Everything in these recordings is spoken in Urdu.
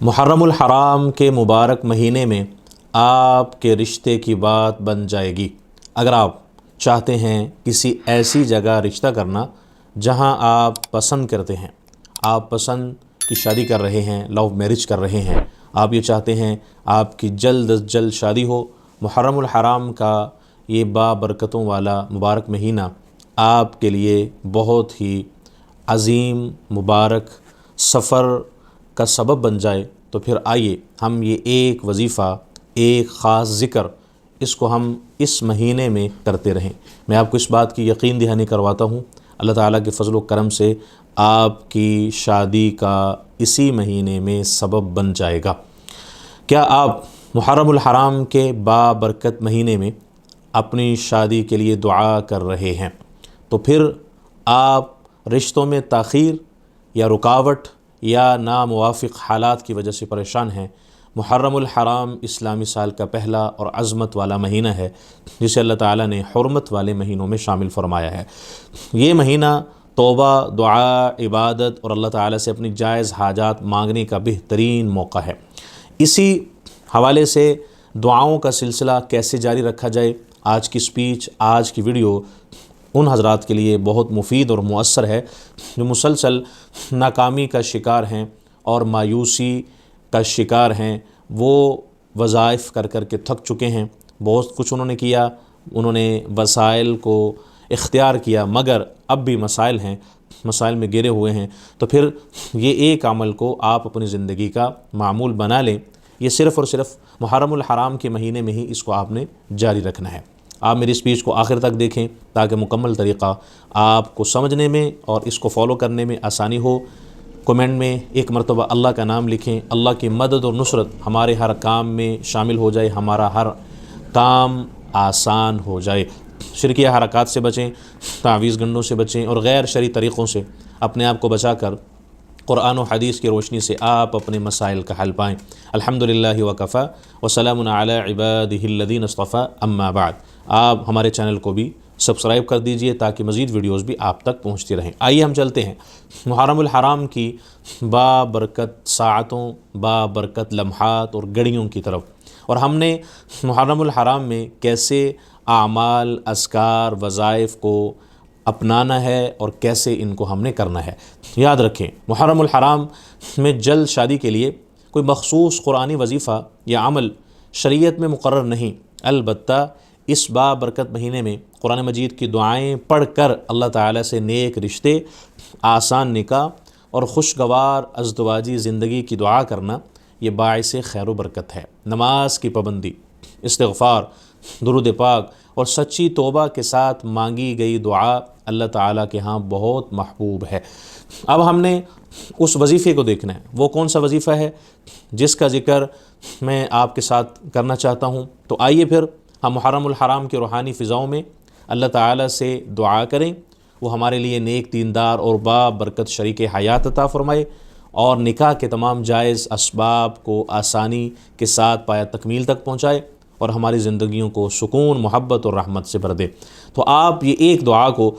محرم الحرام کے مبارک مہینے میں آپ کے رشتے کی بات بن جائے گی۔ اگر آپ چاہتے ہیں کسی ایسی جگہ رشتہ کرنا جہاں آپ پسند کرتے ہیں، آپ پسند کی شادی کر رہے ہیں، لو میرج کر رہے ہیں، آپ یہ چاہتے ہیں آپ کی جلد از جلد شادی ہو، محرم الحرام کا یہ بابرکتوں والا مبارک مہینہ آپ کے لیے بہت ہی عظیم مبارک سفر کا سبب بن جائے، تو پھر آئیے ہم یہ ایک وظیفہ، ایک خاص ذکر، اس کو ہم اس مہینے میں کرتے رہیں۔ میں آپ کو اس بات کی یقین دہانی کرواتا ہوں، اللہ تعالیٰ کے فضل و کرم سے آپ کی شادی کا اسی مہینے میں سبب بن جائے گا۔ کیا آپ محرم الحرام کے بابرکت مہینے میں اپنی شادی کے لیے دعا کر رہے ہیں؟ تو پھر آپ رشتوں میں تاخیر یا رکاوٹ یا ناموافق حالات کی وجہ سے پریشان ہیں، محرم الحرام اسلامی سال کا پہلا اور عظمت والا مہینہ ہے جسے اللہ تعالیٰ نے حرمت والے مہینوں میں شامل فرمایا ہے۔ یہ مہینہ توبہ، دعا، عبادت اور اللہ تعالیٰ سے اپنی جائز حاجات مانگنے کا بہترین موقع ہے۔ اسی حوالے سے دعاؤں کا سلسلہ کیسے جاری رکھا جائے، آج کی سپیچ، آج کی ویڈیو ان حضرات کے لیے بہت مفید اور مؤثر ہے جو مسلسل ناکامی کا شکار ہیں اور مایوسی کا شکار ہیں۔ وہ وظائف کر کر کے تھک چکے ہیں، بہت کچھ انہوں نے کیا، انہوں نے وسائل کو اختیار کیا، مگر اب بھی مسائل ہیں، مسائل میں گرے ہوئے ہیں۔ تو پھر یہ ایک عمل کو آپ اپنی زندگی کا معمول بنا لیں، یہ صرف اور صرف محرم الحرام کے مہینے میں ہی اس کو آپ نے جاری رکھنا ہے۔ آپ میری سپیچ کو آخر تک دیکھیں تاکہ مکمل طریقہ آپ کو سمجھنے میں اور اس کو فالو کرنے میں آسانی ہو۔ کمنٹ میں ایک مرتبہ اللہ کا نام لکھیں، اللہ کی مدد اور نصرت ہمارے ہر کام میں شامل ہو جائے، ہمارا ہر کام آسان ہو جائے۔ شرکیہ حرکات سے بچیں، تعویذ گنڈوں سے بچیں اور غیر شرعی طریقوں سے اپنے آپ کو بچا کر قرآن و حدیث کی روشنی سے آپ اپنے مسائل کا حل پائیں۔ الحمدللہ وکفی وسلام علی عبادہ الذین اصطفی، اما بعد۔ آپ ہمارے چینل کو بھی سبسکرائب کر دیجئے تاکہ مزید ویڈیوز بھی آپ تک پہنچتی رہیں۔ آئیے ہم چلتے ہیں محرم الحرام کی بابرکت ساعتوں، بابرکت لمحات اور گھڑیوں کی طرف، اور ہم نے محرم الحرام میں کیسے اعمال، اذکار، وظائف کو اپنانا ہے اور کیسے ان کو ہم نے کرنا ہے۔ یاد رکھیں، محرم الحرام میں جلد شادی کے لیے کوئی مخصوص قرآنی وظیفہ یا عمل شریعت میں مقرر نہیں، البتہ اس بابرکت مہینے میں قرآن مجید کی دعائیں پڑھ کر اللہ تعالیٰ سے نیک رشتے، آسان نکاح اور خوشگوار ازدواجی زندگی کی دعا کرنا یہ باعث خیر و برکت ہے۔ نماز کی پابندی، استغفار، درود پاک اور سچی توبہ کے ساتھ مانگی گئی دعا اللہ تعالیٰ کے ہاں بہت محبوب ہے۔ اب ہم نے اس وظیفے کو دیکھنا ہے، وہ کون سا وظیفہ ہے جس کا ذکر میں آپ کے ساتھ کرنا چاہتا ہوں۔ تو آئیے پھر ہم محرم الحرام کے روحانی فضاؤں میں اللہ تعالیٰ سے دعا کریں، وہ ہمارے لیے نیک، دیندار اور بابرکت شریک حیات عطا فرمائے اور نکاح کے تمام جائز اسباب کو آسانی کے ساتھ پایہ تکمیل تک پہنچائے اور ہماری زندگیوں کو سکون، محبت اور رحمت سے بھر دے۔ تو آپ یہ ایک دعا کو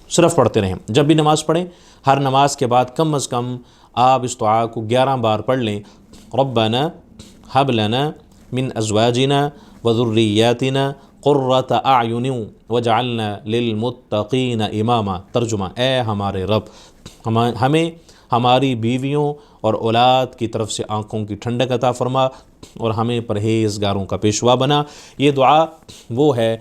صرف پڑھتے رہیں، جب بھی نماز پڑھیں ہر نماز کے بعد کم از کم آپ اس دعا کو 11 بار پڑھ لیں۔ ربنا ہب لنا من ازواجنا وذریاتنا قرۃ اعین واجعلنا للمتقین اماما۔ ترجمہ، اے ہمارے رب، ہمیں ہماری بیویوں اور اولاد کی طرف سے آنکھوں کی ٹھنڈک عطا فرما اور ہمیں پرہیزگاروں کا پیشوا بنا۔ یہ دعا وہ ہے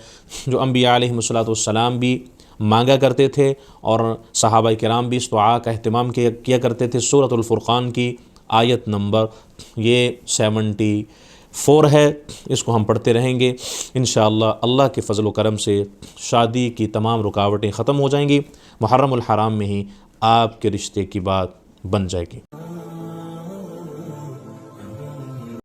جو انبیاء علیہ السلام بھی مانگا کرتے تھے اور صحابہ کرام بھی اس دعا کا اہتمام کیا کرتے تھے۔ سورۃ الفرقان کی آیت نمبر یہ 74 ہے، اس کو ہم پڑھتے رہیں گے انشاءاللہ۔ اللہ کے فضل و کرم سے شادی کی تمام رکاوٹیں ختم ہو جائیں گی، محرم الحرام میں ہی آپ کے رشتے کی بات بن جائے گی۔